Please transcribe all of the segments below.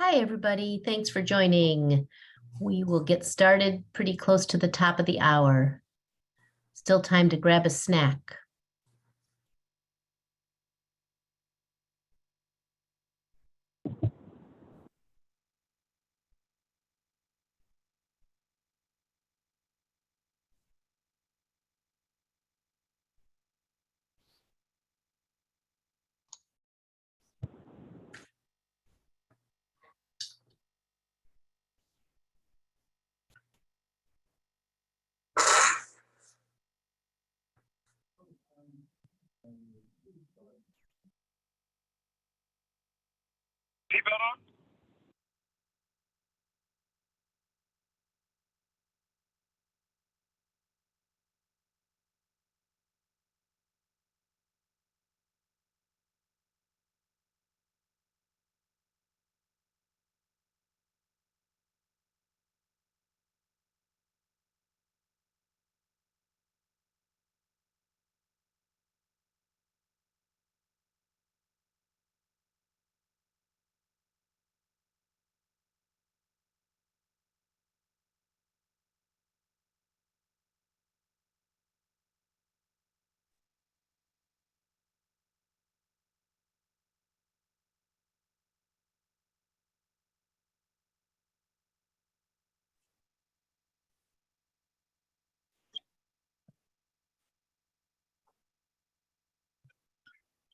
Hi, everybody. Thanks for joining. We will get started pretty close to the top of the hour. Still time to grab a snack. Seatbelt on?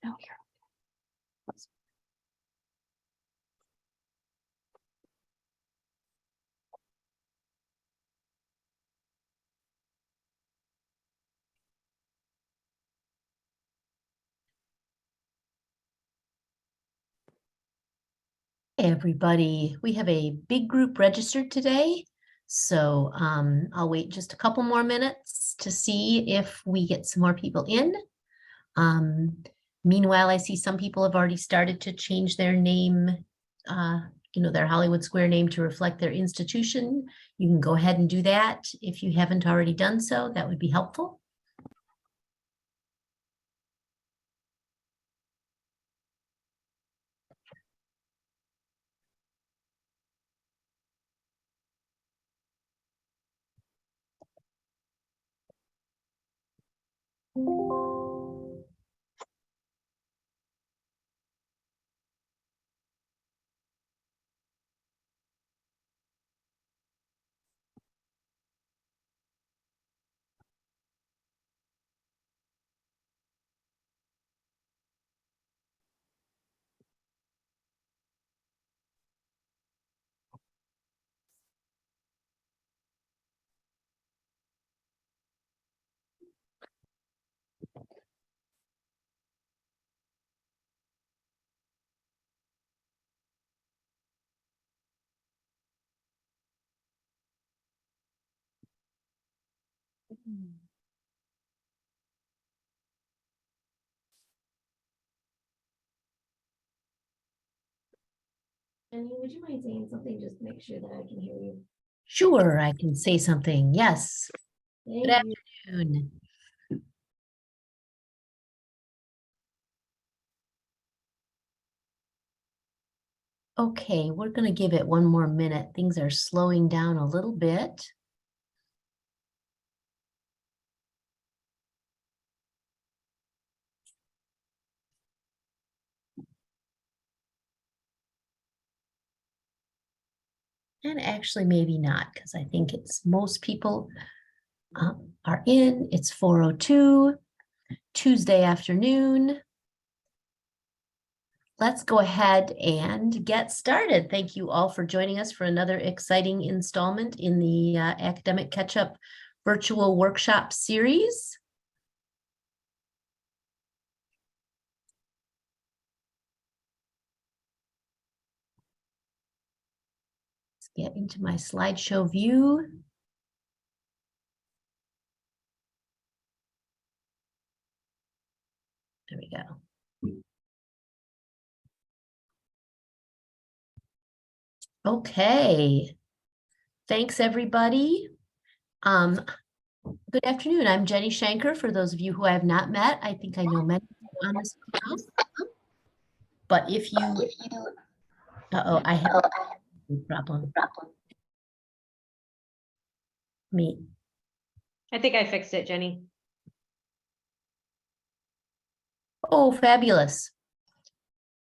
Oh, here. Hey, everybody. We have a big group registered today. So I'll wait just a couple more minutes to see if we get some more people in. Meanwhile, I see some people have already started to change their name, their Hollywood Square name to reflect their institution. You can go ahead and do that if you haven't already done so. That would be helpful. Jenny, would you mind saying something just to make sure that I can hear you? Sure, I can say something. Yes. Good Thank you. afternoon. Okay, we're going to give it one more minute. Things are slowing down a little bit. And actually, maybe not, because I think it's most people are in. It's 4:02, Tuesday afternoon. Let's go ahead and get started. Thank you all for joining us for another exciting installment in the Academic Catch-Up Virtual Workshop Series. Let's get into my slideshow view. There we go. Okay. Thanks, everybody. Good afternoon. I'm Jenny Shanker. For those of you who I have not met, I think I know many on this call. But if you, uh-oh, I have a problem. Me. I think I fixed it, Jenny. Oh, fabulous.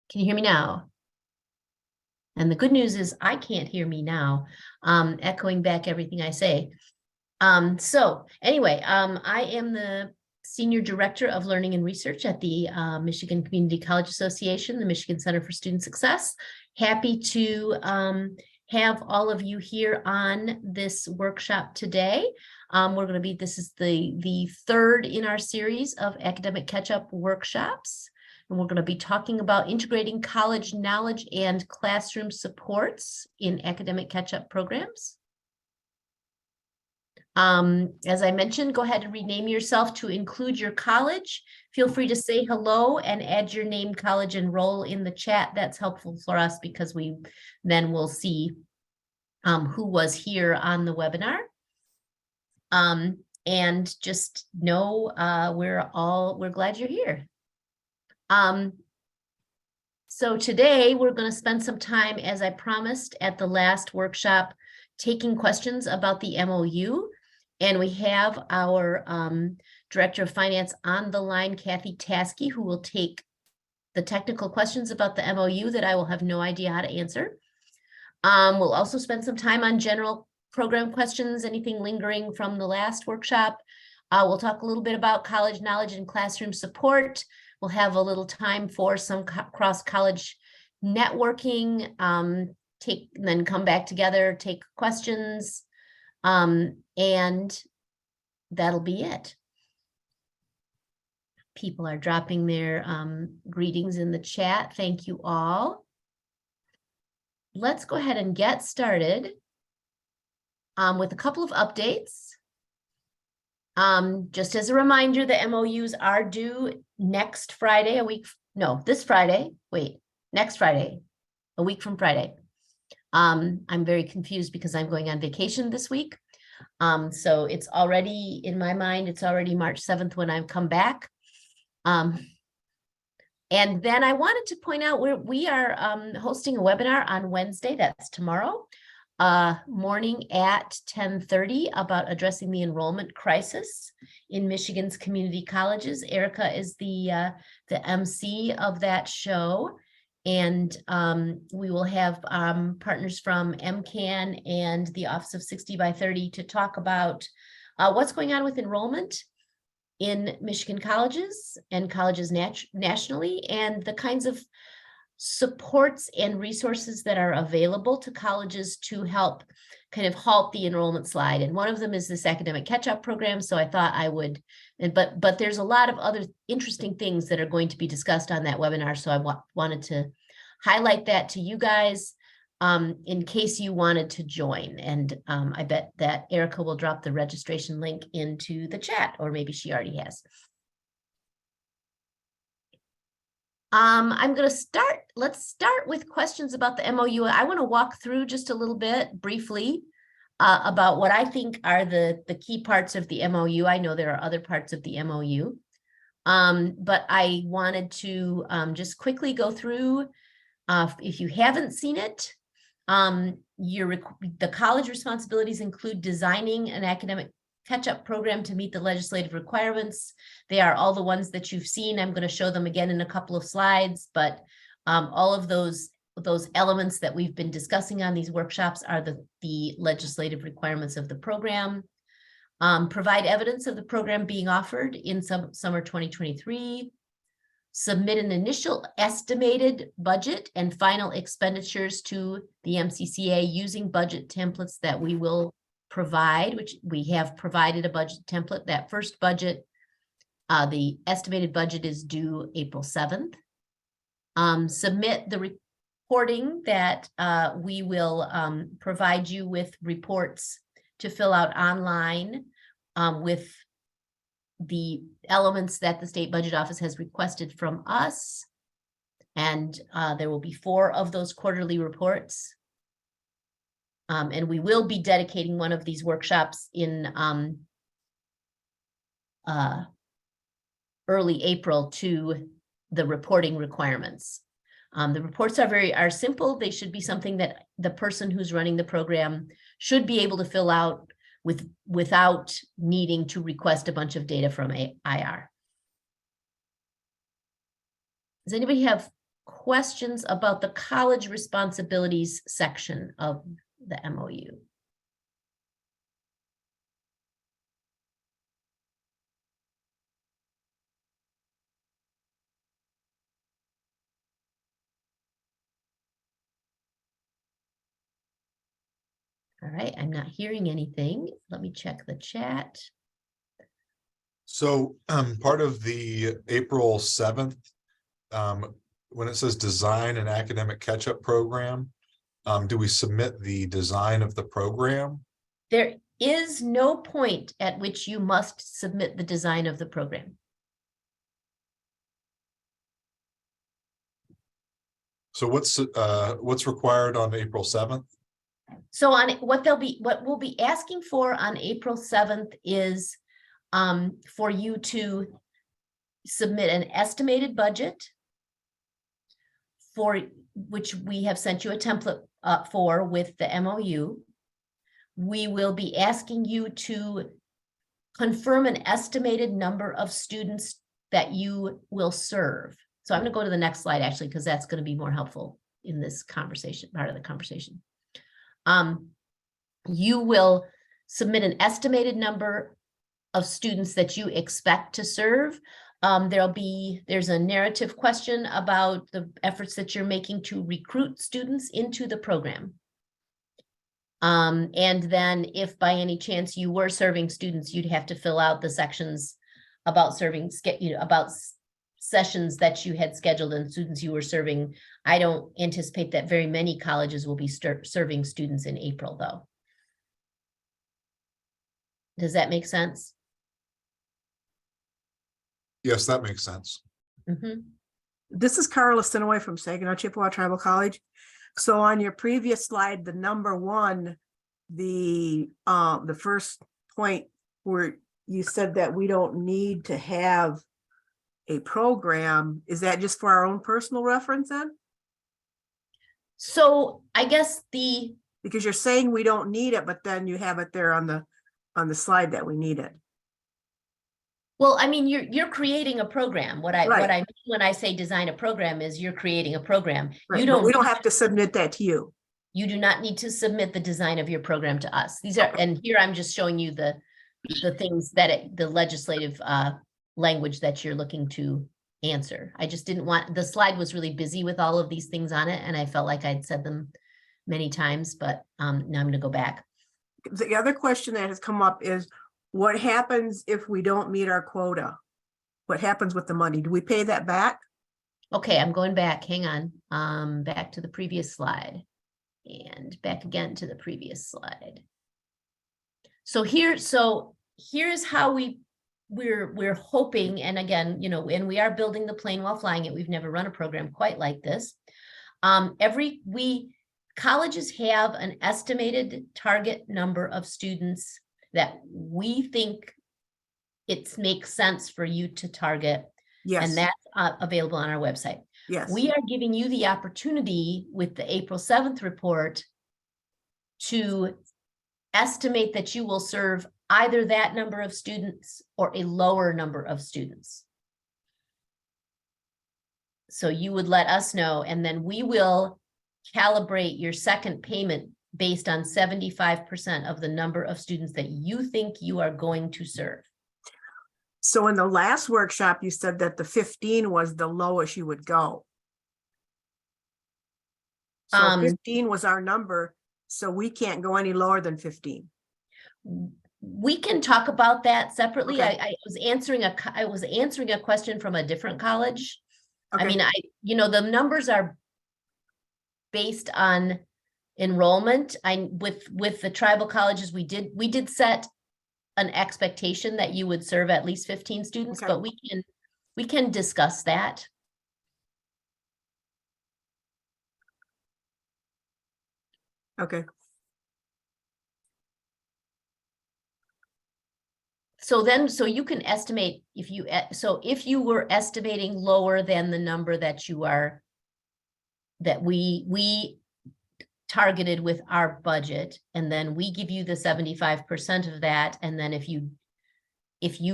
Can you hear me now? And the good news is I can't hear me now, echoing back everything I say. So anyway, I am the Senior Director of Learning and Research at the Michigan Community College Association, the Michigan Center for Student Success. Happy to have all of you here on this workshop today. We're going to be, this is the third in our series of academic catch-up workshops. And we're going to be talking about integrating college knowledge and classroom supports in academic catch-up programs. As I mentioned, go ahead and rename yourself to include your college. Feel free to say hello and add your name, college, and role in the chat. That's helpful for us because we then will see who was here on the webinar. And just know we're glad you're here. So today we're going to spend some time, as I promised at the last workshop, taking questions about the MOU. And we have our Director of Finance on the line, Kathy Taskey, who will take the technical questions about the MOU that I will have no idea how to answer. We'll also spend some time on general program questions, anything lingering from the last workshop. We'll talk a little bit about college knowledge and classroom support. We'll have a little time for some cross-college networking, then come back together, take questions, and that'll be it. People are dropping their greetings in the chat. Thank you all. Let's go ahead and get started with a couple of updates. Just as a reminder, the MOUs are due next Friday, next Friday, a week from Friday. I'm very confused because I'm going on vacation this week. So it's already, in my mind, it's already March 7th when I come back. And then I wanted to point out we are hosting a webinar on Wednesday, that's tomorrow, morning at 10:30 about addressing the enrollment crisis in Michigan's community colleges. Erica is the MC of that show. And we will have partners from MCAN and the Office of 60 by 30 to talk about what's going on with enrollment in Michigan colleges and colleges nationally, and the kinds of supports and resources that are available to colleges to help kind of halt the enrollment slide. And one of them is this academic catch-up program. So I thought I would, but there's a lot of other interesting things that are going to be discussed on that webinar. So I wanted to highlight that to you guys in case you wanted to join. And I bet that Erica will drop the registration link into the chat, or maybe she already has. I'm going to start. Let's start with questions about the MOU. I want to walk through just a little bit briefly about what I think are the key parts of the MOU. I know there are other parts of the MOU, but I wanted to just quickly go through If you haven't seen it, the college responsibilities include designing an academic catch-up program to meet the legislative requirements. They are all the ones that you've seen. I'm going to show them again in a couple of slides, but all of those elements that we've been discussing on these workshops are the legislative requirements of the program. Provide evidence of the program being offered in summer 2023. Submit an initial estimated budget and final expenditures to the MCCA using budget templates that we will provide, which we have provided a budget template. That first budget, the estimated budget is due April 7th. Submit the reporting that we will provide you with reports to fill out online with the elements that the State Budget Office has requested from us. And there will be 4 of those quarterly reports. And we will be dedicating one of these workshops in early April to the reporting requirements. The reports are simple. They should be something that the person who's running the program should be able to fill out without needing to request a bunch of data from IR. Does anybody have questions about the college responsibilities section of the MOU? All right, I'm not hearing anything. Let me check the chat. So part of the April 7th, when it says design an academic catch-up program, do we submit the design of the program? There is no point at which you must submit the design of the program. So what's required on April 7th? So on what we'll be asking for on April 7th is for you to submit an estimated budget for which we have sent you a template for with the MOU. We will be asking you to confirm an estimated number of students that you will serve. So I'm going to go to the next slide actually, because that's going to be more helpful in this conversation, part of the conversation. You will submit an estimated number of students that you expect to serve. There's a narrative question about the efforts that you're making to recruit students into the program. And then if by any chance you were serving students, you'd have to fill out the sections about serving, about sessions that you had scheduled and students you were serving. I don't anticipate that very many colleges will be serving students in April, though. Does that make sense? Yes, that makes sense. Mm-hmm. This is Carla Sinaway from Saginaw Chippewa Tribal College. So on your previous slide, the number 1, the first point where you said that we don't need to have a program, is that just for our own personal reference then? So I guess Because you're saying we don't need it, but then you have it there on the slide that we need it. well, I mean, you're creating a program. What I Right. mean when I say design a program is you're creating a program. Right, You but we don't don't have to submit that to you. you do not need to submit the design of your program to us. These are, and here I'm just showing you the things that the legislative language that you're looking to answer. I just didn't want, the slide was really busy with all of these things on it, and I felt like I'd said them many times, but now I'm going to go back. The other question that has come up is, what happens if we don't meet our quota? What happens with the money? Do we pay that back? Okay, I'm going back. Hang on. Back to the previous slide. And back again to the previous slide. So here's how we're hoping, and again, and we are building the plane while flying it. We've never run a program quite like this. Colleges have an estimated target number of students that we think it makes sense for you to target Yes, And that's available on our website. yes. We are giving you the opportunity with the April 7th report to estimate that you will serve either that number of students or a lower number of students. So you would let us know, and then we will calibrate your second payment based on 75% of the number of students that you think you are going to serve. So in the last workshop, you said that the 15 was the lowest you would go. So 15 was our number, so we can't go any lower than 15. We can talk about that separately. Okay. I was answering a question from a different college. I Okay. mean, the numbers are based on enrollment. With the tribal colleges, we did set an expectation that you would serve at least 15 students, Okay. but we can discuss that. Okay, So you can estimate if you were estimating lower than the number that we targeted with our budget, and then we give you the 75% of that, and then if you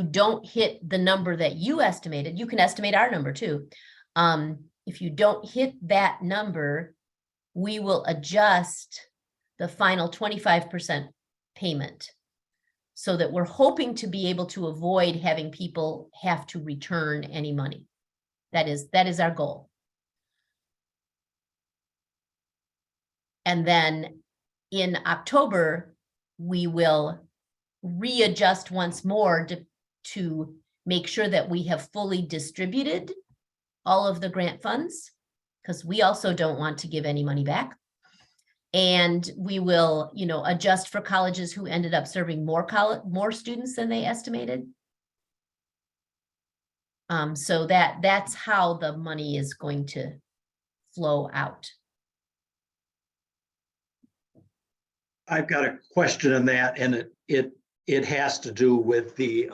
don't hit the number that you estimated, you can estimate our number too. If you don't hit that number, we will adjust the final 25% payment, so that we're hoping to be able to avoid having people have to return any money. That is our goal. And then in October, we will readjust once more to make sure that we have fully distributed all of the grant funds, because we also don't want to give any money back. And we will, adjust for colleges who ended up serving more students than they estimated. So that's how the money is going to flow out. I've got a question on that, and it has to do with the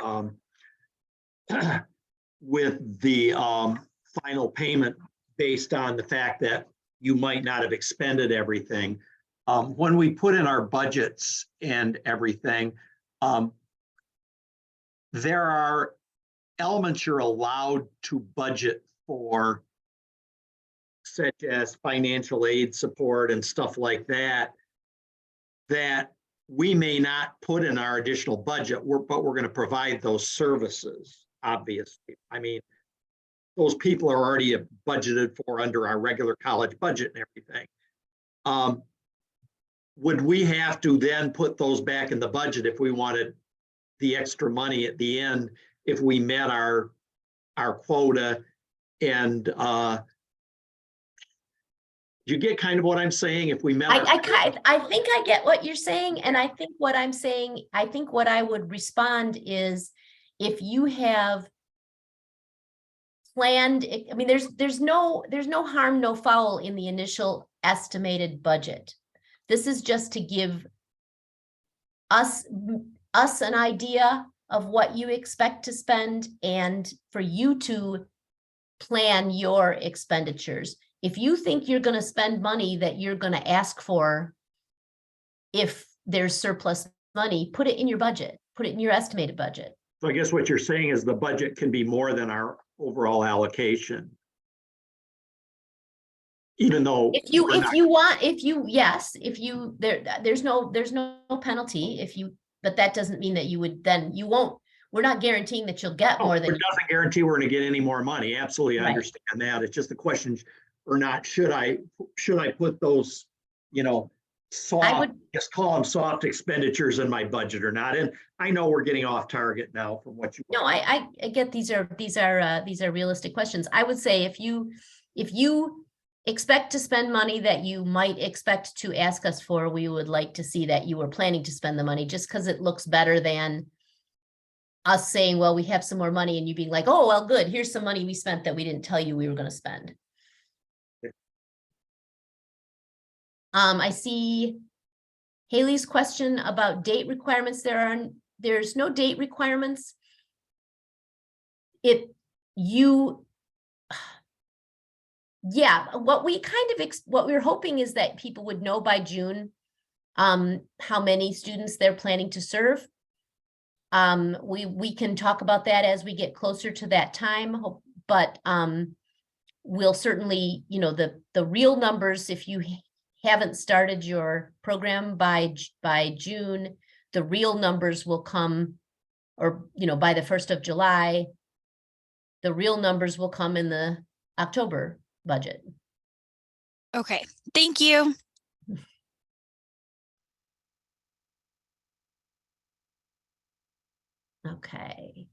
final payment based on the fact that you might not have expended everything. When we put in our budgets and everything, there are elements you're allowed to budget for, such as financial aid support and stuff like that, that we may not put in our additional budget, but we're going to provide those services, obviously. I mean, those people are already budgeted for under our regular college budget and everything. Would we have to then put those back in the budget if we wanted the extra money at the end, if we met our quota? And you get kind of what I'm saying? If we met, I think I get what you're saying. And I think what I'm saying, I think what I would respond is, if you have planned, I mean, there's no harm, no foul in the initial estimated budget. This is just to give us an idea of what you expect to spend, and for you to plan your expenditures. If you think you're going to spend money that you're going to ask for, if there's surplus money, put it in your budget, put it in your estimated budget. so I guess what you're saying is the budget can be more than our overall allocation. Even though there's no penalty but that doesn't mean that we're not guaranteeing that you'll get more than. It doesn't guarantee we're going to get any more money. Absolutely. I Right. understand that. It's just the question or not, should I put those, soft, just call them soft expenditures in my budget or not? And I know we're getting off target now from what you. No, I get these are realistic questions. I would say if you expect to spend money that you might expect to ask us for, we would like to see that you were planning to spend the money, just because it looks better than us saying, well, we have some more money, and you being like, oh, well, good, here's some money we spent that we didn't tell you we were going to spend. I see Haley's question about date requirements. There's no date requirements. you, yeah, what we kind of, what we were hoping is that people would know by June how many students they're planning to serve. We can talk about that as we get closer to that time, but we'll certainly, you know, the real numbers, if you haven't started your program by June, the real numbers will come, or, you know, by the 1st of July, the real numbers will come in the October budget. Okay, thank you. Okay.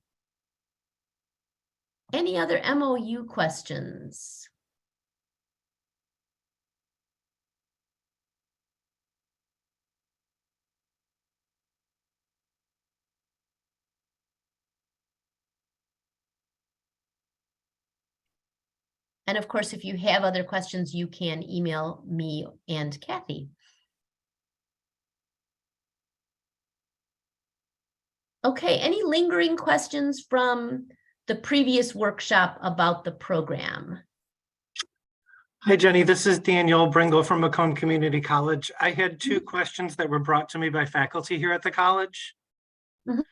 Any other MOU questions? And of course, if you have other questions, you can email me and Kathy. Okay, any lingering questions from the previous workshop about the program? Hi, Jenny. This is Daniel Bringle from Macomb Community College. I had two questions that were brought to me by faculty here at the college. Mhm.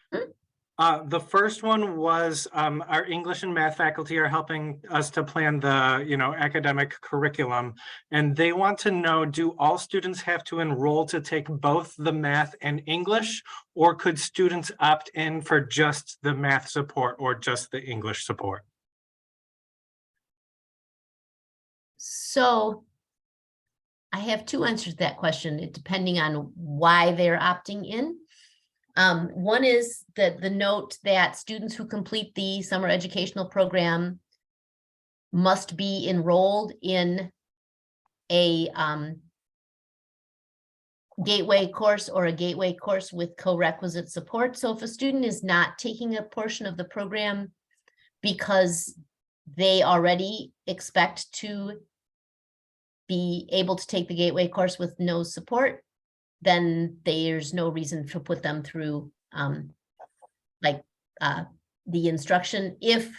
The first one was our English and math faculty are helping us to plan the, academic curriculum. And they want to know, do all students have to enroll to take both the math and English, or could students opt in for just the math support or just the English support? So I have two answers to that question, depending on why they're opting in. One is that the note that students who complete the summer educational program must be enrolled in a gateway course or a gateway course with co-requisite support. So if a student is not taking a portion of the program because they already expect to be able to take the gateway course with no support, then there's no reason to put them through the instruction. If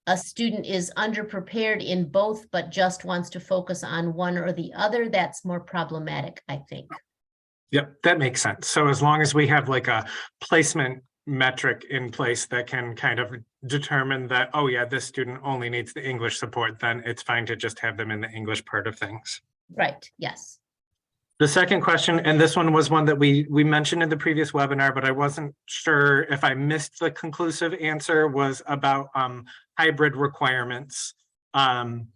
a student is underprepared in both, but just wants to focus on one or the other, that's more problematic, I think. Yep, that makes sense. So as long as we have like a placement metric in place that can kind of determine that, oh yeah, this student only needs the English support, then it's fine to just have them in the English part of things. Right, yes. The second question, and this one was one that we mentioned in the previous webinar, but I wasn't sure if I missed the conclusive answer, was about hybrid requirements. Some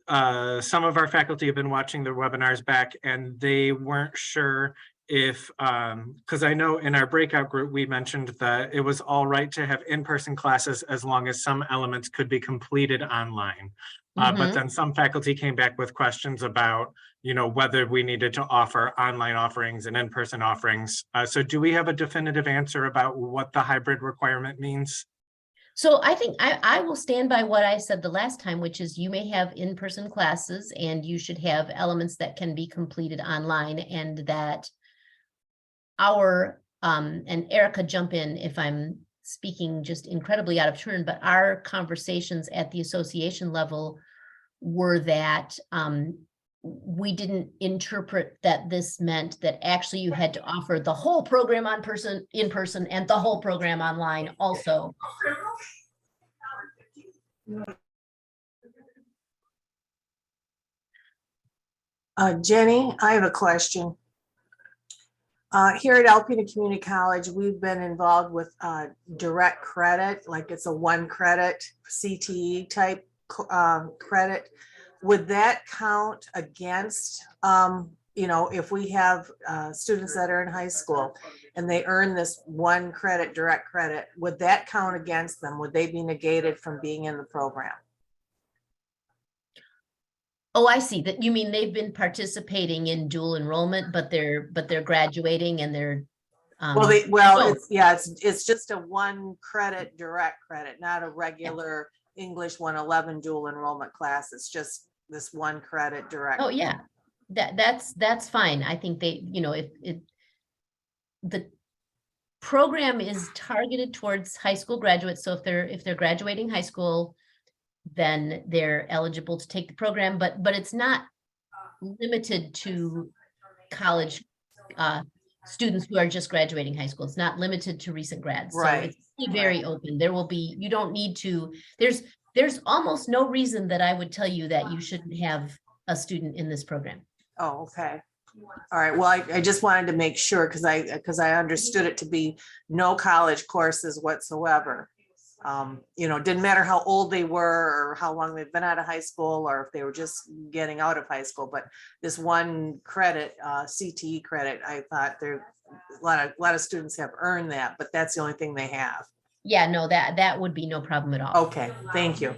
of our faculty have been watching the webinars back, and they weren't sure if, because I know in our breakout group, we mentioned that it was all right to have in-person classes as long as some elements could be completed online. But then some faculty came back with questions about, whether we needed to offer online offerings and in-person offerings. So do we have a definitive answer about what the hybrid requirement means? So I think I will stand by what I said the last time, which is you may have in-person classes and you should have elements that can be completed online, and that our, and Erica, jump in if I'm speaking just incredibly out of turn, but our conversations at the association level were that we didn't interpret that this meant that actually you had to offer the whole program in person and the whole program online also. Jenny, I have a question. Here at Alpena Community College, we've been involved with direct credit, like it's a 1 credit CTE type credit. Would that count against, if we have students that are in high school and they earn this 1 credit direct credit, would that count against them? Would they be negated from being in the program? Oh, I see. That you mean they've been participating in dual enrollment, but they're graduating and they're it's just a 1 credit direct credit, not a regular English 111 dual enrollment class. It's just this 1 credit direct. Oh, yeah, that's fine. I think they, program is targeted towards high school graduates. So if they're graduating high school, then they're eligible to take the program, but it's not limited to college students who are just graduating high school. It's not limited to recent grads. So Right, it's really very open. There will be, you don't need to, there's almost no reason that I would tell you that you shouldn't have a student in this program. oh, okay. All right, well, I just wanted to make sure, because I understood it to be no college courses whatsoever. Didn't matter how old they were or how long they've been out of high school, or if they were just getting out of high school, but this one credit, CTE credit, I thought there, a lot of students have earned that, but that's the only thing they have. Yeah, no, that would be no problem at all. Okay, thank you.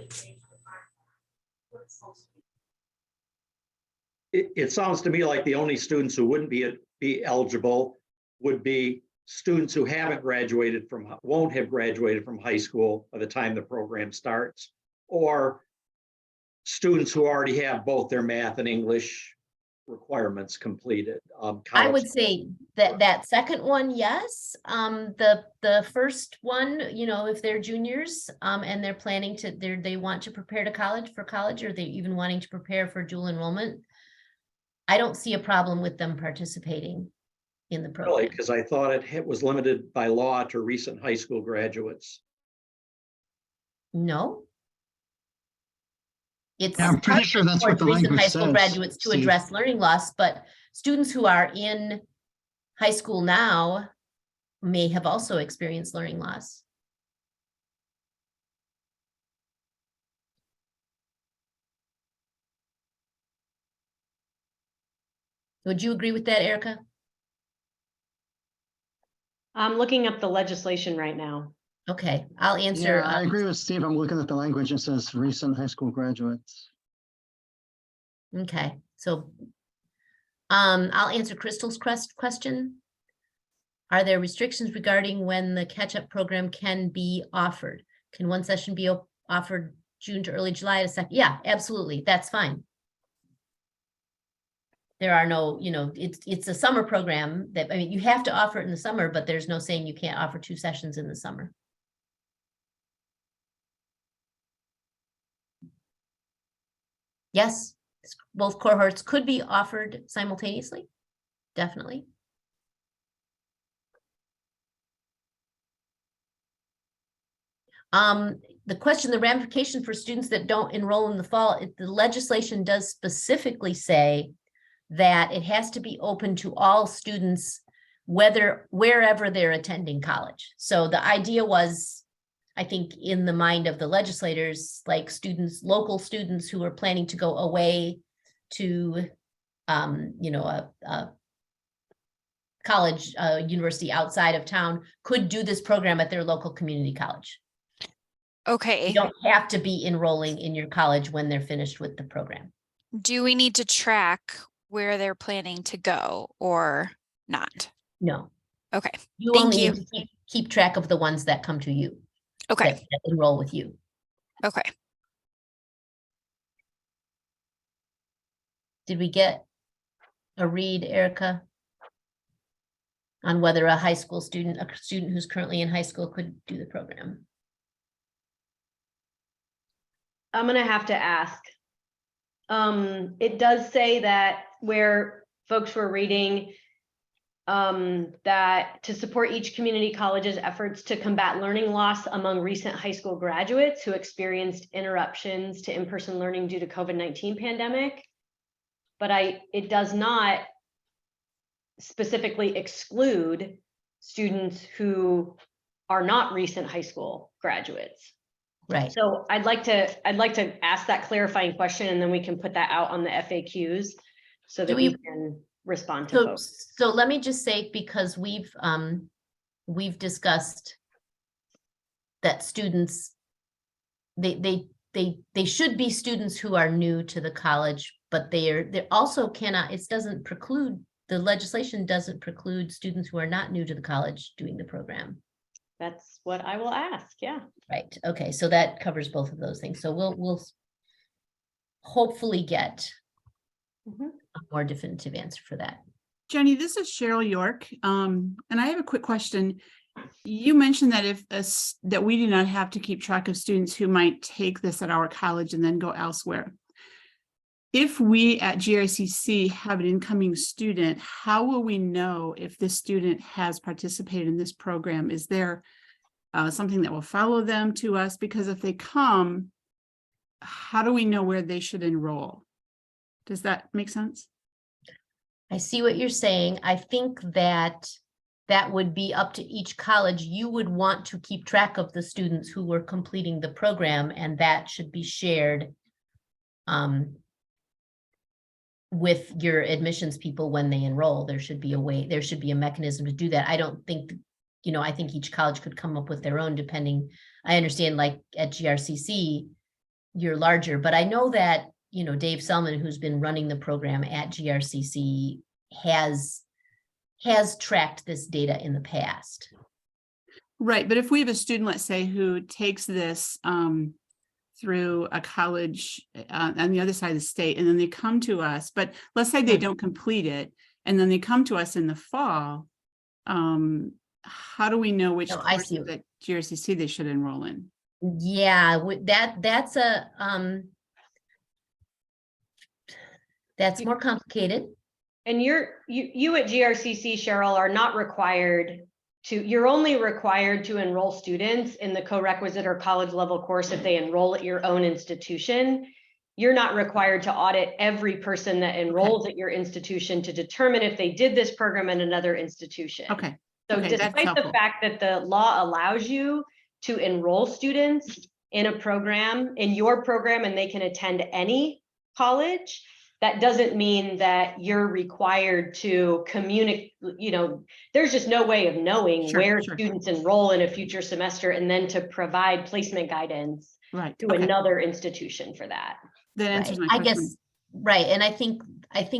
It sounds to me like the only students who wouldn't be eligible would be students who won't have graduated from high school by the time the program starts, or students who already have both their math and English requirements completed. I would say that second one, yes. The first one, if they're juniors, and they're planning to, they want to prepare for college, or they even wanting to prepare for dual enrollment, I don't see a problem with them participating in the Really, program. because I thought it was limited by law to recent high school graduates. No. It's Yeah, I'm pretty sure that's what towards the recent language high school says, graduates to Steve. address learning loss, but students who are in high school now may have also experienced learning loss. Would you agree with that, Erica? I'm looking up the legislation right now. Okay, I'll answer. Yeah, I agree with Steve. I'm looking at the language. It says recent high school graduates. Okay, so I'll answer Crystal's question. Are there restrictions regarding when the catch-up program can be offered? Can one session be offered June to early July at a second? Yeah, absolutely. That's fine. There are no, it's a summer program that, I mean, you have to offer it in the summer, but there's no saying you can't offer 2 sessions in the summer. Yes, both cohorts could be offered simultaneously, definitely. The question, the ramification for students that don't enroll in the fall, the legislation does specifically say that it has to be open to all students, wherever they're attending college. So the idea was, I think, in the mind of the legislators, like local students who are planning to go away to, a college, university outside of town could do this program at their local community college. Okay. You don't have to be enrolling in your college when they're finished with the program. Do we need to track where they're planning to go or not? No, Okay. you Thank only you. need to keep track of the ones that come to you. Okay. that enroll with you. Okay. Did we get a read, Erica? On whether a student who's currently in high school could do the program? I'm gonna have to ask. It does say that where folks were reading that to support each community college's efforts to combat learning loss among recent high school graduates who experienced interruptions to in-person learning due to COVID-19 pandemic. But it does not specifically exclude students who are not recent high school graduates. Right. So I'd like to ask that clarifying question, and then we can put that out on the FAQs so that we can respond to folks. So let me just say, because we've discussed that students, they should be students who are new to the college, but they also cannot, the legislation doesn't preclude students who are not new to the college doing the program. That's what I will ask. Yeah. Right. Okay. So that covers both of those things. So we'll hopefully get Mhm. a more definitive answer for that. Jenny, this is Cheryl York. And I have a quick question. You mentioned that that we do not have to keep track of students who might take this at our college and then go elsewhere. If we at GRCC have an incoming student, how will we know if this student has participated in this program? Is there something that will follow them to us? Because if they come, how do we know where they should enroll? Does that make sense? I see what you're saying. I think that would be up to each college. You would want to keep track of the students who were completing the program, and that should be shared with your admissions people when they enroll. There should be a mechanism to do that. I don't think, I think each college could come up with their own depending. I understand, like at GRCC, you're larger, but I know that, Dave Selman, who's been running the program at GRCC, has tracked this data in the past. Right, but if we have a student, let's say, who takes this through a college on the other side of the state, and then they come to us, but let's say they don't complete it, and then they come to us in the fall, how do we know which courses at GRCC they should enroll in? Yeah, that's more complicated. And you at GRCC, Cheryl, are not required you're only required to enroll students in the co-requisite or college level course if they enroll at your own institution. You're not required to audit every person that enrolls at your institution to determine if they did this program in another institution. Okay. So Okay, that's despite the helpful. fact that the law allows you to enroll students in a program, in your program, and they can attend any college, that doesn't mean that you're required to communicate, there's just no way of knowing where students enroll in a future semester and then to provide placement guidance to another institution for that. That answers my I question. guess, right. And I think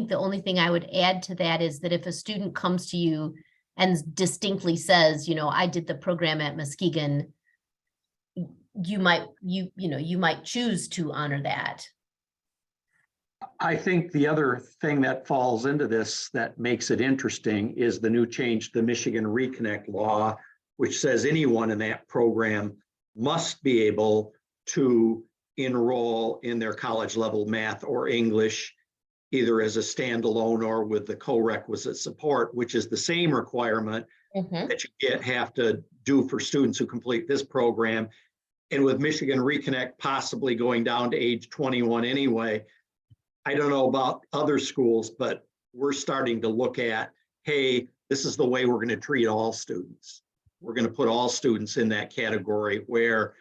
the only thing I would add to that is that if a student comes to you and distinctly says, I did the program at Muskegon, you might choose to honor that. I think the other thing that falls into this that makes it interesting is the new change to the Michigan Reconnect law, which says anyone in that program must be able to enroll in their college level math or English, either as a standalone or with the co-requisite support, which is the same requirement that you have to do for students who complete this program. And with Michigan Reconnect possibly going down to age 21 anyway, I don't know about other schools, but we're starting to look at, hey, this is the way we're going to treat all students. We're going to put all students in that category where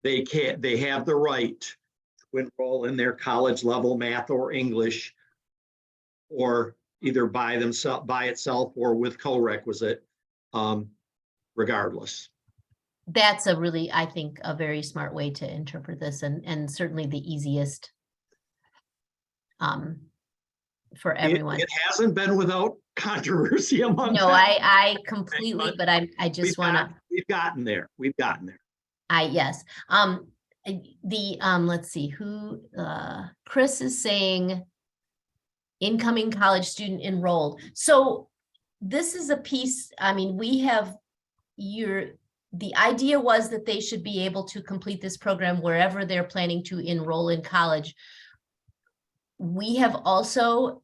they have the right to enroll in their college level math or English, or either by itself or with co-requisite, regardless. That's I think, a very smart way to interpret this, and certainly the easiest for everyone. It hasn't been without controversy among. No, I completely, but I just want to. We've gotten there. Yes. Let's see who. Chris is saying incoming college student enrolled. So this is a piece. I mean, we have the idea was that they should be able to complete this program wherever they're planning to enroll in college. We have also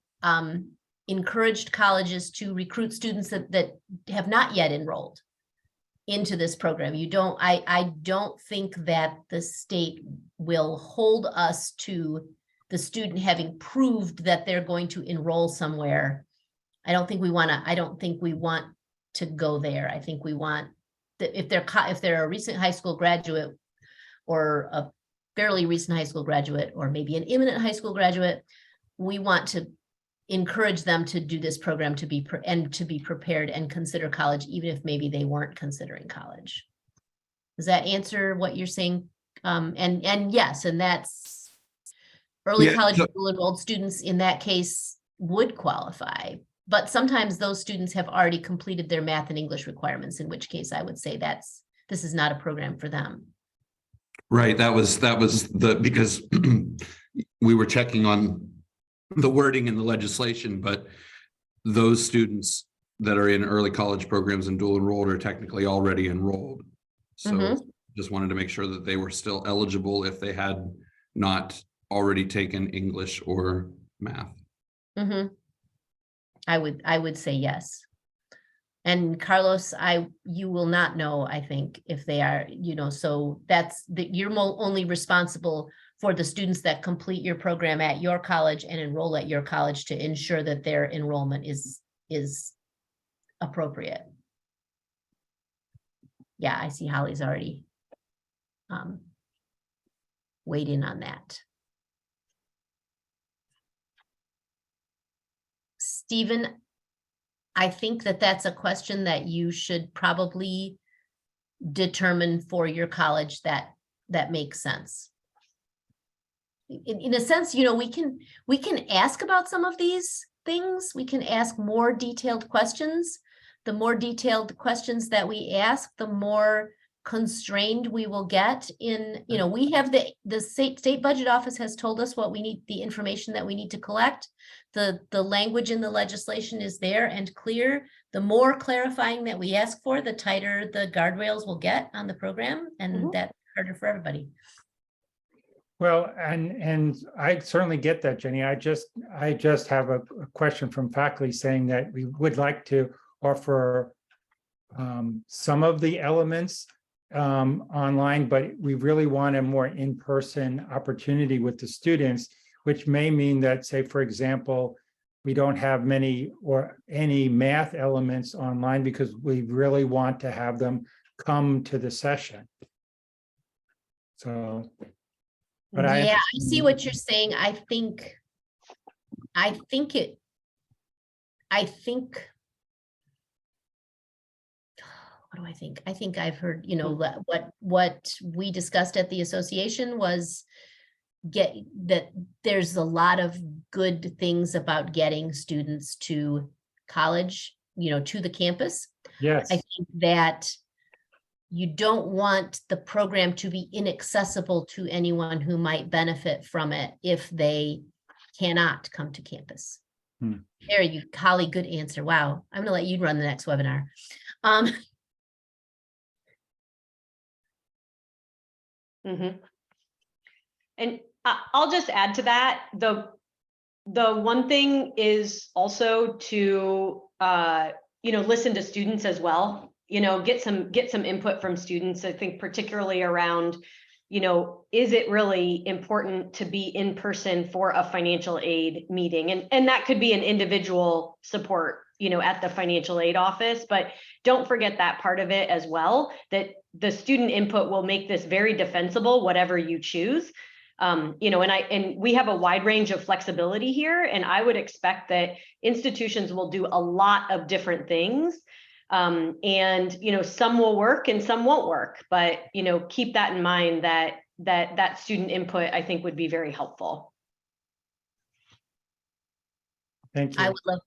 encouraged colleges to recruit students that have not yet enrolled into this program. I don't think that the state will hold us to the student having proved that they're going to enroll somewhere. I don't think we want to go there. I think we want that if they're a recent high school graduate or a fairly recent high school graduate, or maybe an imminent high school graduate, we want to encourage them to do this program to be prepared and consider college, even if maybe they weren't considering college. Does that answer what you're saying? And yes, and that's early college school enrolled students in that case would qualify, but sometimes those students have already completed their math and English requirements, in which case I would say this is not a program for them. Right. That was because we were checking on the wording in the legislation, but those students that are in early college programs and dual enrolled are technically already enrolled. So just wanted to make sure that they were still eligible if they had not already taken English or math. I would say yes. And Carlos, you will not know, I think, if they are, so you're only responsible for the students that complete your program at your college and enroll at your college to ensure that their enrollment is appropriate. Yeah, I see Holly's already weighed in on that. Stephen, I think that's a question that you should probably determine for your college that makes sense. In a sense, we can ask about some of these things. We can ask more detailed questions. The more detailed questions that we ask, the more constrained we will get in, we have the state budget office has told us what we need, the information that we need to collect. The language in the legislation is there and clear. The more clarifying that we ask for, the tighter the guardrails will get on the program, and that's harder for everybody. Well, and I certainly get that, Jenny. I just have a question from faculty saying that we would like to offer some of the elements online, but we really want a more in-person opportunity with the students, which may mean that, say, for example, we don't have many or any math elements online because we really want to have them come to the session. So, but I see what you're saying. I think what do I think? I think I've heard, what we discussed at the association was that there's a lot of good things about getting students to college, to the campus. yes, I think that you don't want the program to be inaccessible to anyone who might benefit from it if they cannot come to campus. There you, Holly, good answer. Wow. I'm gonna let you run the next webinar. And I'll just add to that. The one thing is also to, listen to students as well, get some input from students. I think particularly around, is it really important to be in person for a financial aid meeting? And that could be an individual support, at the financial aid office, but don't forget that part of it as well, that the student input will make this very defensible, whatever you choose. And we have a wide range of flexibility here, and I would expect that institutions will do a lot of different things. And some will work and some won't work, but keep that in mind, that student input, I think, would be very helpful. thank you. I would love,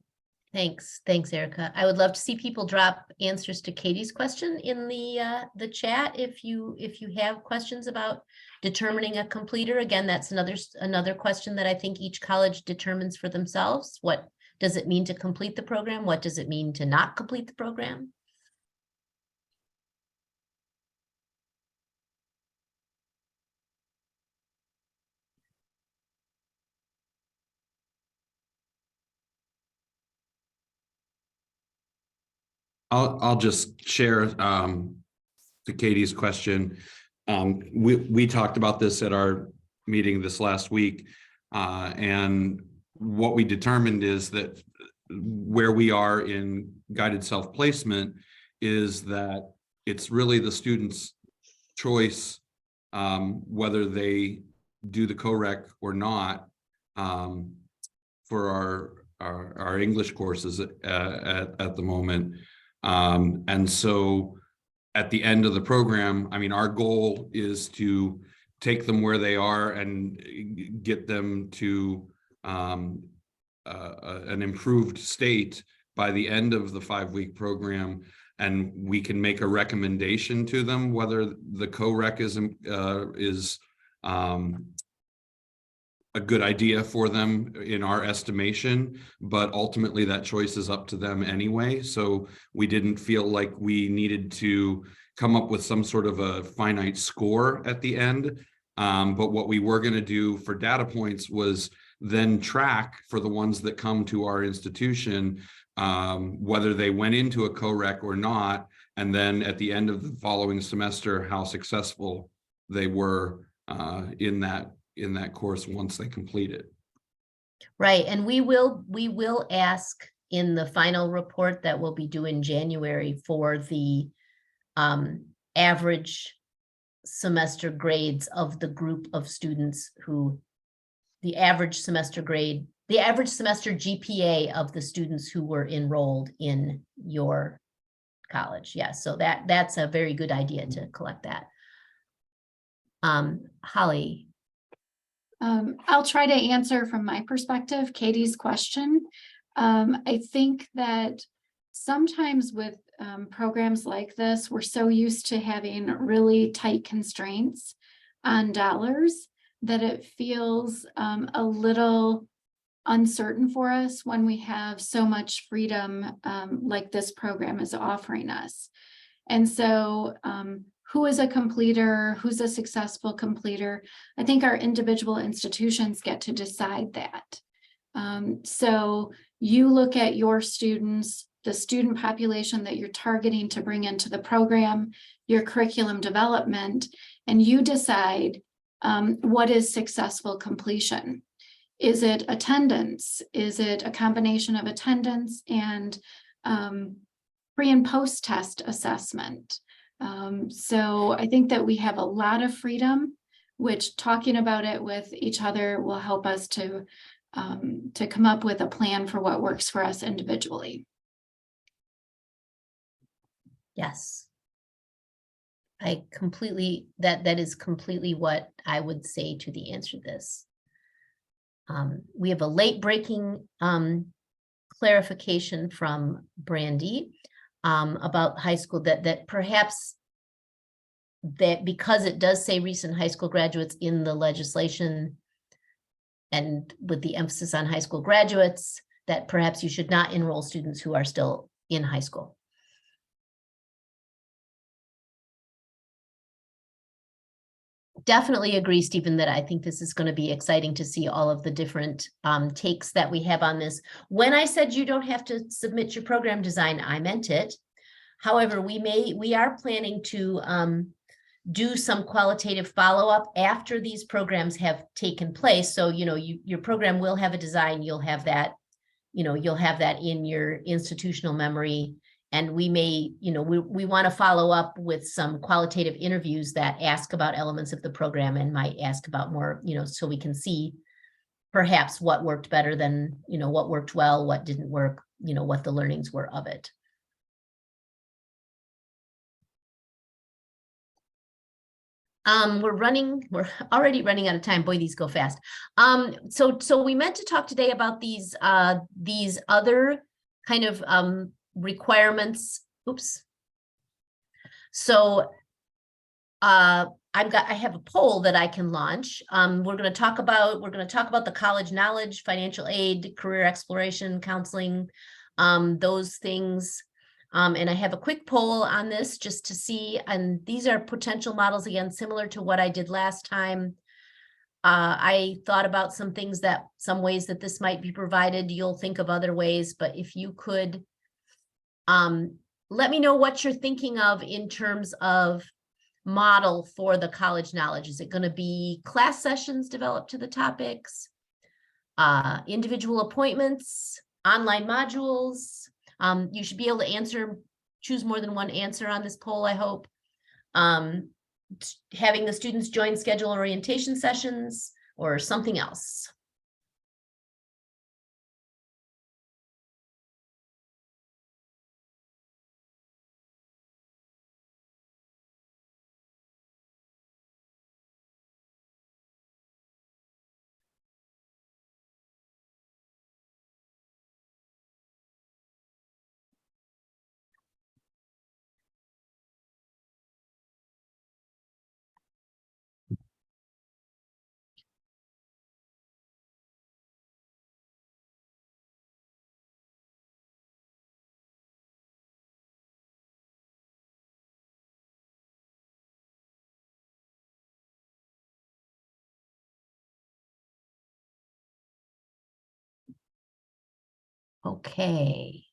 thanks, Erica. I would love to see people drop answers to Katie's question in the chat if you have questions about determining a completer. Again, that's another question that I think each college determines for themselves. What does it mean to complete the program? What does it mean to not complete the program? I'll just share to Katie's question. We talked about this at our meeting this last week, and what we determined is that where we are in guided self-placement is that it's really the student's choice whether they do the co-rec or not for our English courses at the moment. And so at the end of the program, our goal is to take them where they are and get them to an improved state by the end of the 5-week program. And we can make a recommendation to them whether the co-rec is a good idea for them in our estimation, but ultimately that choice is up to them anyway. So we didn't feel like we needed to come up with some sort of a finite score at the end. But what we were going to do for data points was then track for the ones that come to our institution, whether they went into a co-rec or not, and then at the end of the following semester, how successful they were in that course once they complete it. Right, and we will ask in the final report that we'll be due in January for the average semester grades of the group of students who, the average semester grade, the average semester GPA of the students who were enrolled in your college. Yes, so that's a very good idea to collect that. Holly. I'll try to answer from my perspective, Katie's question. I think that sometimes with programs like this, we're so used to having really tight constraints on dollars that it feels a little uncertain for us when we have so much freedom like this program is offering us. And so who is a completer, who's a successful completer? I think our individual institutions get to decide that. So you look at your students, the student population that you're targeting to bring into the program, your curriculum development, and you decide what is successful completion. Is it attendance? Is it a combination of attendance and pre and post test assessment? So I think that we have a lot of freedom, which talking about it with each other will help us to come up with a plan for what works for us individually. Yes. I completely, that is completely what I would say to the answer to this. We have a late breaking clarification from Brandy about high school that perhaps that because it does say recent high school graduates in the legislation and with the emphasis on high school graduates, that perhaps you should not enroll students who are still in high school. Definitely agree, Stephen, that I think this is going to be exciting to see all of the different takes that we have on this. When I said you don't have to submit your program design, I meant it. However, we are planning to do some qualitative follow-up after these programs have taken place. So, you know, your program will have a design, you'll have that, you know, you'll have that in your institutional memory. And we may, you know, we want to follow up with some qualitative interviews that ask about elements of the program and might ask about more, you know, so we can see perhaps what worked better than, you know, what worked well, what didn't work, you know, what the learnings were of it. We're already running out of time. Boy, these go fast. So we meant to talk today about these other kind of requirements. Oops. So I have a poll that I can launch. We're going to talk about the college knowledge, financial aid, career exploration, counseling, those things. And I have a quick poll on this just to see, and these are potential models, again, similar to what I did last time. I thought about some ways that this might be provided. You'll think of other ways, but if you could let me know what you're thinking of in terms of model for the college knowledge. Is it going to be class sessions developed to the topics, individual appointments, online modules? You should be able to choose more than one answer on this poll, I hope. Having the students join schedule orientation sessions or something else. Okay.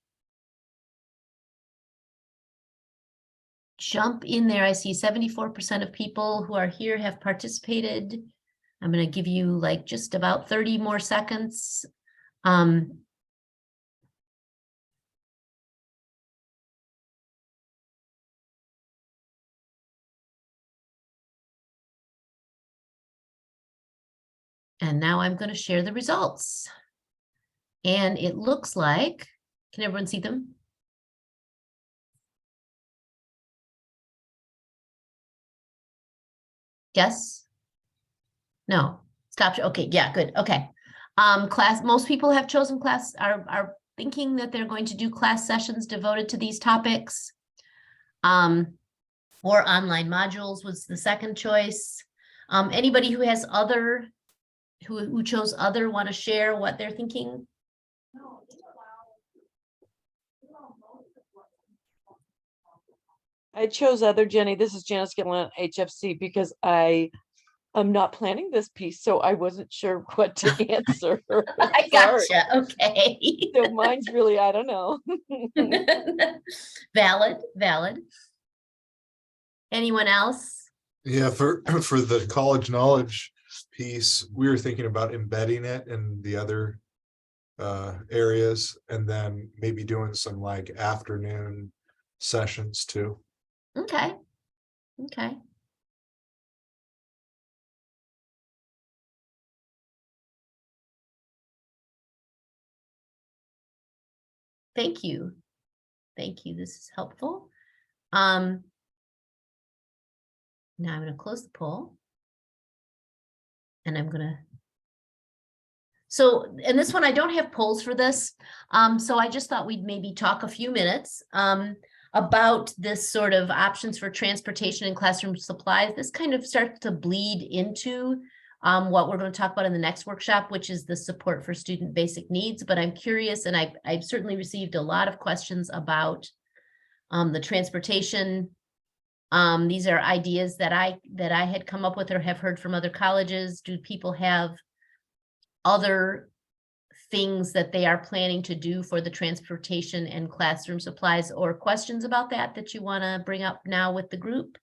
Jump in there. I see 74% of people who are here have participated. I'm going to give you like just about 30 more seconds. And now I'm going to share the results. And it looks like, can everyone see them? Yes? No, stop. Okay, yeah, good. Okay. Most people have chosen class, are thinking that they're going to do class sessions devoted to these topics. Or online modules was the second choice. Anybody who has other, who chose other, want to share what they're thinking? I chose other, Jenny. This is Janice Gillen at HFC because I'm not planning this piece, so I wasn't sure what to answer. I Sorry. gotcha. Okay. So mine's really, I don't know. Valid. Anyone else? Yeah, for the college knowledge piece, we were thinking about embedding it in the other areas, and then maybe doing some like afternoon sessions too. Okay. Thank you. This is helpful. Now I'm going to close the poll. And I'm going to. So, and this one, I don't have polls for this. So I just thought we'd maybe talk a few minutes about this sort of options for transportation and classroom supplies. This kind of starts to bleed into what we're going to talk about in the next workshop, which is the support for student basic needs. But I'm curious, and I've certainly received a lot of questions about the transportation. These are ideas that I had come up with or have heard from other colleges. Do people have other things that they are planning to do for the transportation and classroom supplies, or questions about that you want to bring up now with the group?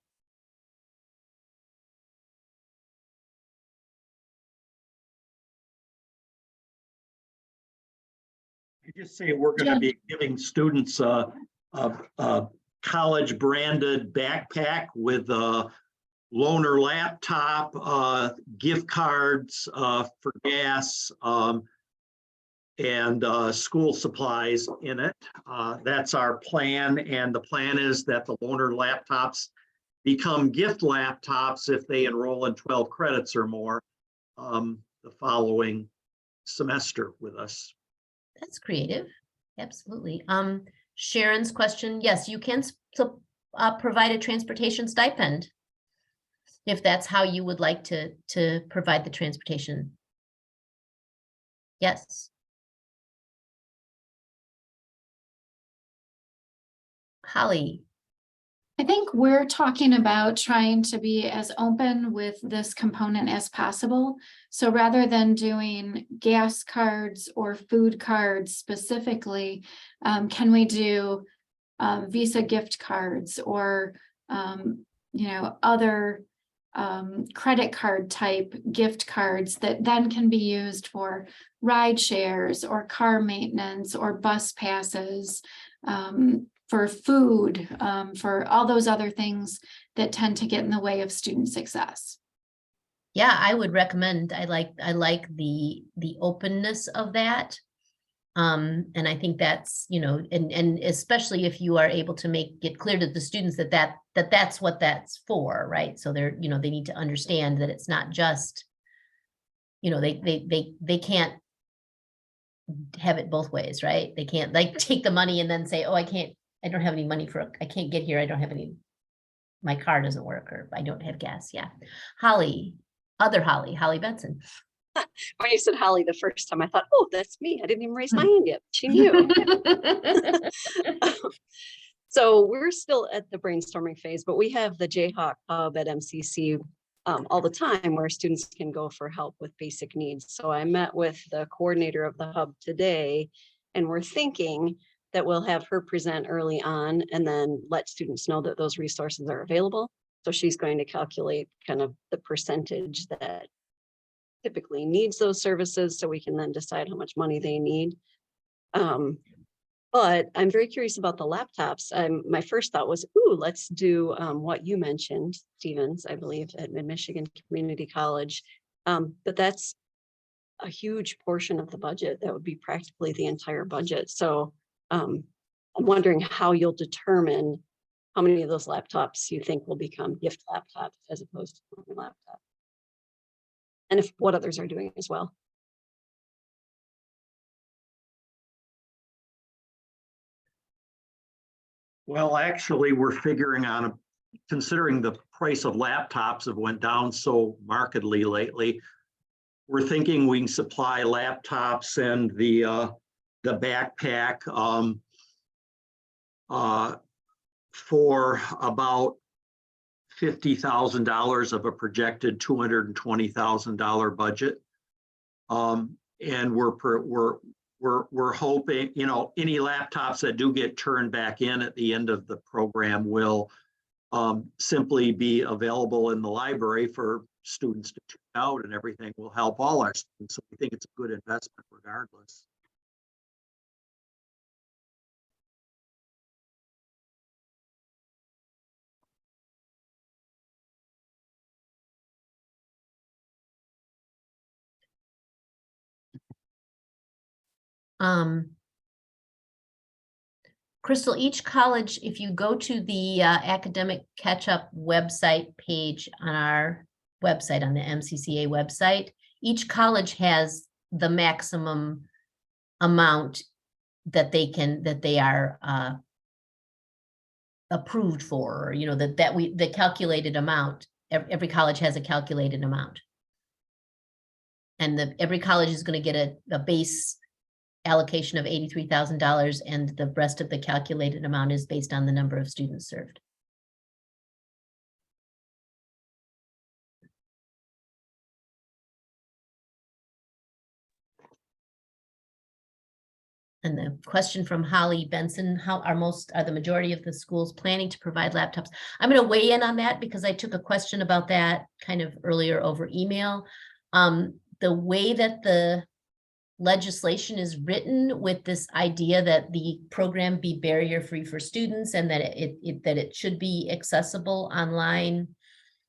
I just say we're going to be giving students a college branded backpack with a loaner laptop, gift cards for gas, and school supplies in it. That's our plan. And the plan is that the loaner laptops become gift laptops if they enroll in 12 credits or more the following semester with us. That's creative. Absolutely. Sharon's question. Yes, you can provide a transportation stipend if that's how you would like to provide the transportation. Yes. Holly. I think we're talking about trying to be as open with this component as possible. So rather than doing gas cards or food cards specifically, can we do Visa gift cards or other credit card type gift cards that then can be used for ride shares or car maintenance or bus passes, for food, for all those other things that tend to get in the way of student success. Yeah, I would recommend, I like the openness of that. And I think that's, and especially if you are able to make it clear to the students that's what that's for, right? So they're, they need to understand that it's not just, they can't have it both ways, right? They can't like take the money and then say, oh, I don't have any money I can't get here. I don't have my car doesn't work, or I don't have gas. Yeah. Holly Benson. When you said Holly the first time, I thought, oh, that's me. I didn't even raise my hand yet. She knew. So we're still at the brainstorming phase, but we have the Jayhawk Hub at MCC all the time where students can go for help with basic needs. So I met with the coordinator of the hub today, And we're thinking that we'll have her present early on and then let students know that those resources are available. So she's going to calculate kind of the percentage that typically needs those services, so we can then decide how much money they need. But I'm very curious about the laptops. My first thought was, ooh, let's do what you mentioned, Stevens, I believe, at Mid-Michigan Community College. But that's a huge portion of the budget. That would be practically the entire budget. So I'm wondering how you'll determine how many of those laptops you think will become gift laptops as opposed to normal laptops. And if what others are doing as well. Well, actually, we're figuring on, considering the price of laptops have went down so markedly lately. We're thinking we can supply laptops and the backpack for about $50,000 of a projected $220,000 budget. And we're hoping, you know, any laptops that do get turned back in at the end of the program will simply be available in the library for students to tune out, and everything will help all our students. So we think it's a good investment regardless. Crystal, each college, if you go to the academic catch-up website page on our website, on the MCCA website, each college has the maximum amount that they are approved for, or, you know, the calculated amount. Every college has a calculated amount. And every college is going to get a base allocation of $83,000, and the rest of the calculated amount is based on the number of students served. And the question from Holly Benson, how are the majority of the schools planning to provide laptops? I'm going to weigh in on that because I took a question about that kind of earlier over email. The way that the legislation is written, with this idea that the program be barrier-free for students and that it should be accessible online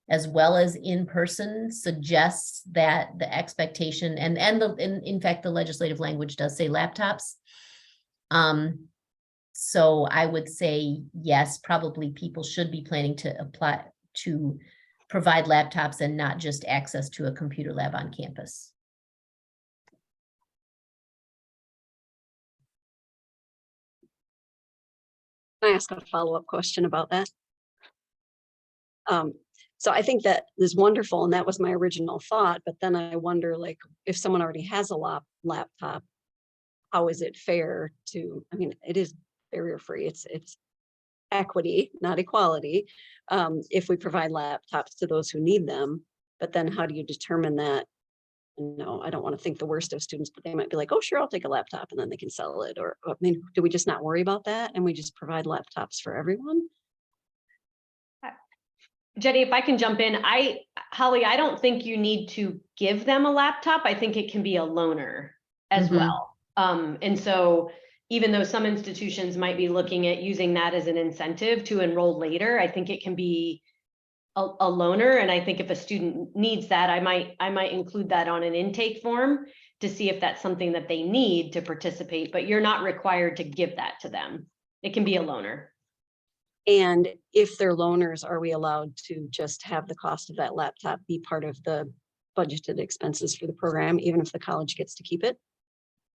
as well as in person, suggests that the expectation and in fact the legislative language does say laptops. So I would say yes, probably people should be planning to apply to provide laptops and not just access to a computer lab on campus. Can I ask a follow-up question about that? So I think that is wonderful, and that was my original thought, but then I wonder, like, if someone already has a laptop, how is it fair to, I mean, it is barrier-free, it's equity, not equality, if we provide laptops to those who need them, but then how do you determine that? No, I don't want to think the worst of students, but they might be like, oh, sure, I'll take a laptop, and then they can sell it. Or, I mean, do we just not worry about that and we just provide laptops for everyone? Jenny, if I can jump in, Holly, I don't think you need to give them a laptop. I think it can be a loaner as well. And so even though some institutions might be looking at using that as an incentive to enroll later, I think it can be a loaner. And I think if a student needs that, I might include that on an intake form to see if that's something that they need to participate, but you're not required to give that to them. It can be a loaner. And if they're loaners, are we allowed to just have the cost of that laptop be part of the budgeted expenses for the program, even if the college gets to keep it?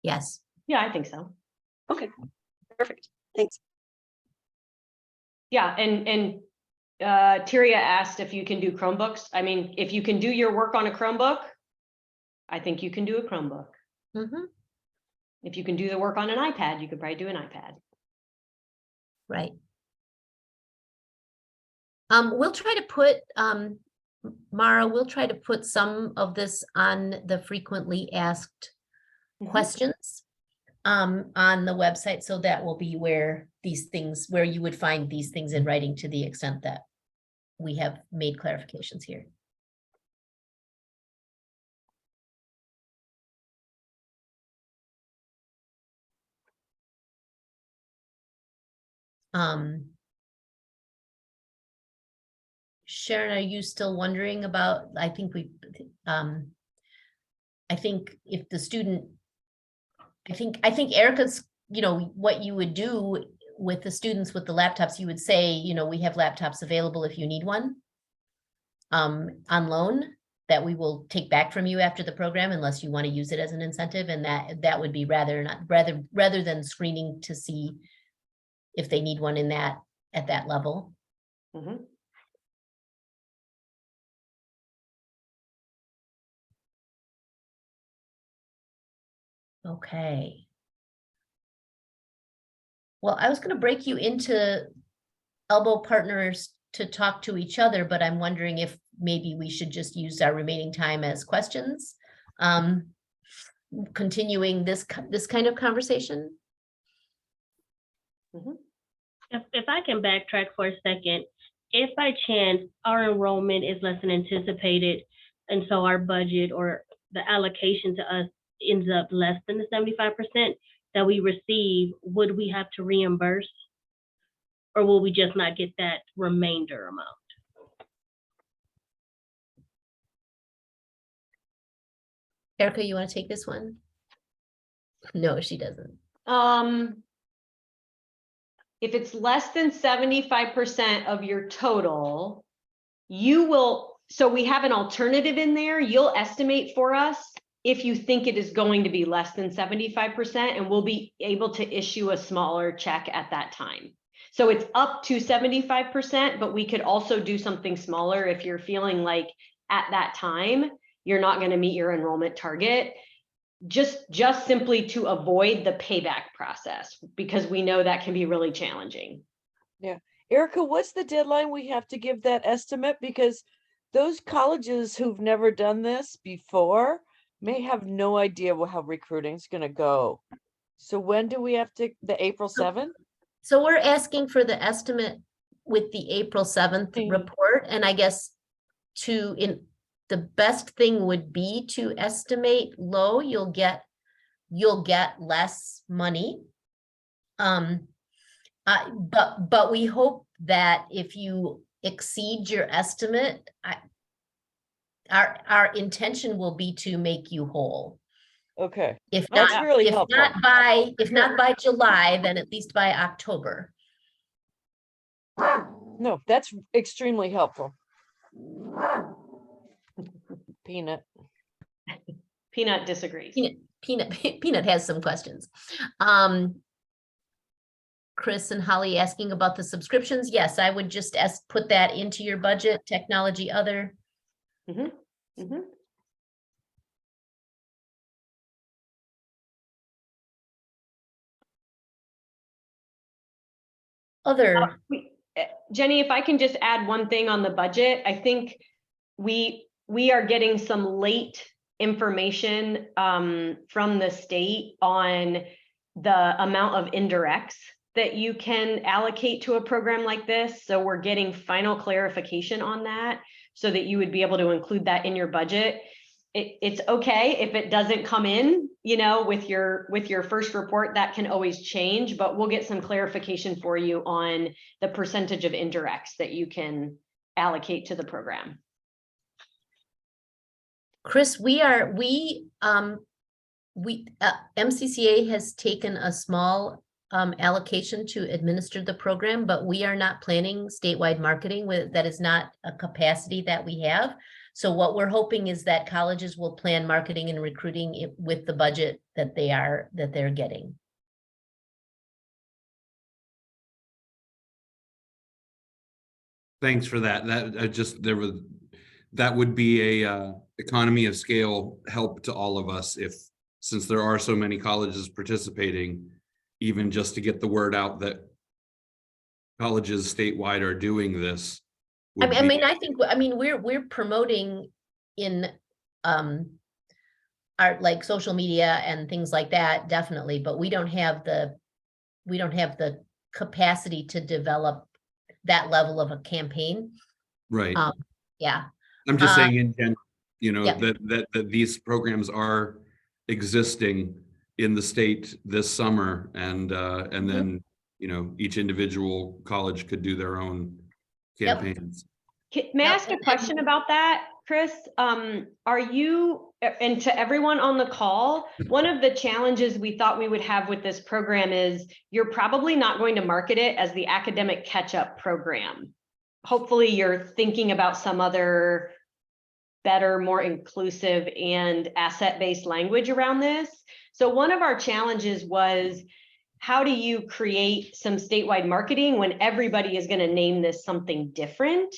Yes. Yeah, I think so. Okay, perfect. Thanks. Yeah, and Tyria asked if you can do Chromebooks. I mean, if you can do your work on a Chromebook, I think you can do a Chromebook. If you can do the work on an iPad, you could probably do an iPad. Right. We'll try to put, Mara, we'll try to put some of this on the frequently asked questions. on the website. So that will be where these things, where you would find these things in writing to the extent that we have made clarifications here. Sharon, are you still wondering about, I think if the student, I think Erica's, what you would do with the students with the laptops, you would say, we have laptops available if you need one. On loan that we will take back from you after the program unless you want to use it as an incentive, and that would be rather than screening to see if they need one at that level. Mhm. Okay. Well, I was going to break you into elbow partners to talk to each other, but I'm wondering if maybe we should just use our remaining time as questions, continuing this kind of conversation. If I can backtrack for a second, if by chance our enrollment is less than anticipated, and so our budget or the allocation to us ends up less than the 75% that we receive, would we have to reimburse? Or will we just not get that remainder amount? Erica, you want to take this one? No, she doesn't. If it's less than 75% of your total, you will, so we have an alternative in there. You'll estimate for us if you think it is going to be less than 75%, and we'll be able to issue a smaller check at that time. So it's up to 75%, but we could also do something smaller if you're feeling like at that time, you're not going to meet your enrollment target. Just simply to avoid the payback process, because we know that can be really challenging. Yeah. Erica, what's the deadline we have to give that estimate? Because those colleges who've never done this before may have no idea how recruiting is going to go. So when do we have to, the April 7th? So we're asking for the estimate with the April 7th report. And I guess the best thing would be to estimate low, you'll get less money. But we hope that if you exceed your estimate, our intention will be to make you whole. Okay. If That's not, really if helpful. not by July, then at least by October. No, that's extremely helpful. Peanut. Peanut disagrees. Peanut has some questions. Chris and Holly asking about the subscriptions. Yes, I would just put that into your budget, technology other. Other. Jenny, if I can just add one thing on the budget, I think we are getting some late information from the state on the amount of indirects that you can allocate to a program like this. So we're getting final clarification on that so that you would be able to include that in your budget. It's okay if it doesn't come in, with your first report, that can always change, but we'll get some clarification for you on the percentage of indirects that you can allocate to the program. Chris, MCCA has taken a small allocation to administer the program, but we are not planning statewide marketing that is not a capacity that we have. So what we're hoping is that colleges will plan marketing and recruiting with the budget that they're getting. Thanks for that. That would be a economy of scale help to all of us since there are so many colleges participating, even just to get the word out that colleges statewide are doing this. I mean, we're promoting in art, like social media and things like that, definitely, but we don't have the capacity to develop that level of a campaign. Right. Yeah. I'm just saying in general, you know, yeah. that these programs are existing in the state this summer, and then, you know, each individual college could do their own Yep. campaigns. May I Yep, ask a question about that, Chris? Are you, and to everyone on the call, one of the challenges we thought we would have with this program is you're probably not going to market it as the academic catch-up program. Hopefully you're thinking about some other better, more inclusive and asset-based language around this. So one of our challenges was, how do you create some statewide marketing when everybody is going to name this something different?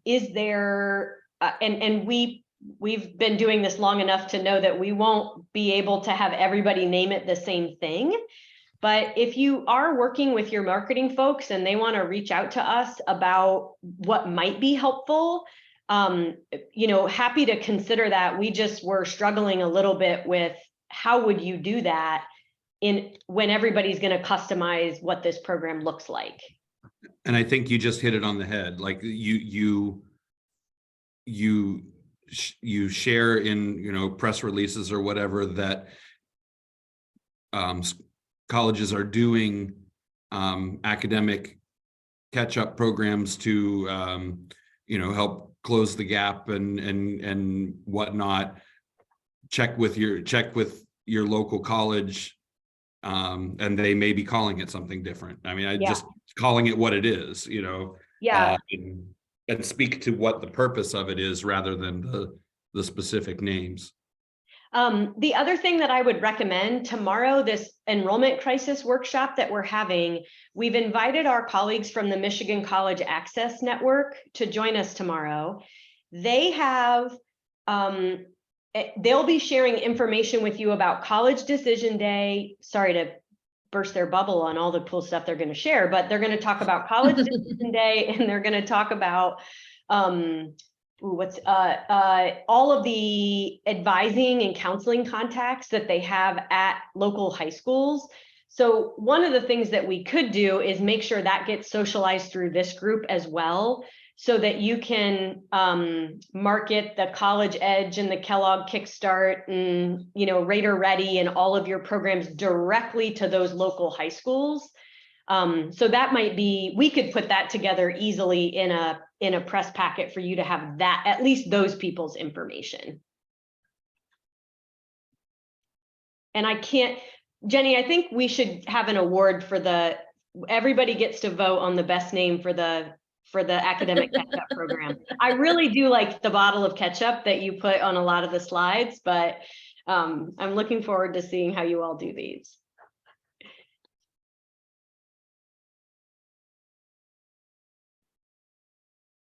Is there, and we've been doing this long enough to know that we won't be able to have everybody name it the same thing. But if you are working with your marketing folks and they want to reach out to us about what might be helpful, you know, happy to consider that. We just were struggling a little bit with how would you do that when everybody's going to customize what this program looks like. And I think you just hit it on the head. Like you share in, you know, press releases or whatever that colleges are doing academic catch-up programs to you know, help close the gap and whatnot. Check with your local college, and they may be calling it something different. I mean, just calling it what it is, you know. Yeah. And speak to what the purpose of it is rather than the specific names. The other thing that I would recommend tomorrow, this enrollment crisis workshop that we're having, we've invited our colleagues from the Michigan College Access Network to join us tomorrow. They have, they'll be sharing information with you about College Decision Day. Sorry to burst their bubble on all the cool stuff they're going to share, but they're going to talk about College Decision Day, and they're going to talk about all of the advising and counseling contacts that they have at local high schools. So one of the things that we could do is make sure that gets socialized through this group as well, so that you can market the College Edge and the Kellogg Kickstart and, you know, Raider Ready and all of your programs directly to those local high schools. So that might be, we could put that together easily in a press packet for you to have that, at least those people's information. And I can't, Jenny, I think we should have an award for everybody gets to vote on the best name for the academic catch-up program. I really do like the bottle of ketchup that you put on a lot of the slides, but I'm looking forward to seeing how you all do these.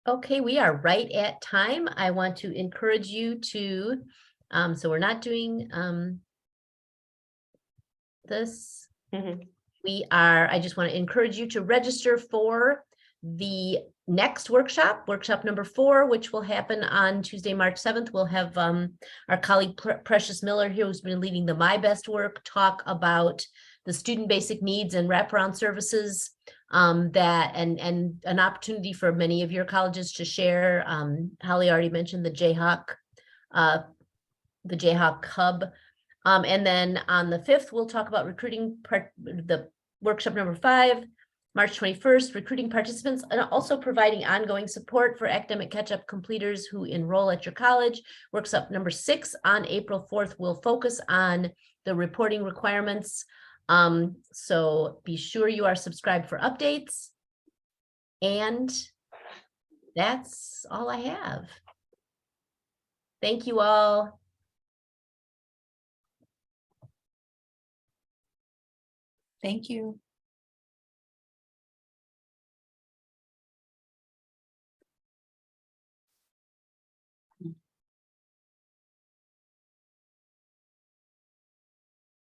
Okay, we are right at time. I want to encourage you to, so we're not doing this. I just want to encourage you to register for the next workshop number 4, which will happen on Tuesday, March 7th. We'll have our colleague Precious Miller here, who's been leading the My Best work, talk about the student basic needs and wraparound services that and an opportunity for many of your colleges to share. Holly already mentioned the Jayhawk Hub. And then on the 5th, we'll talk about recruiting the workshop number 5, March 21st, recruiting participants and also providing ongoing support for academic catch-up completers who enroll at your college. Workshop number 6 on April 4th will focus on the reporting requirements. So be sure you are subscribed for updates. And that's all I have. Thank you all. Thank you.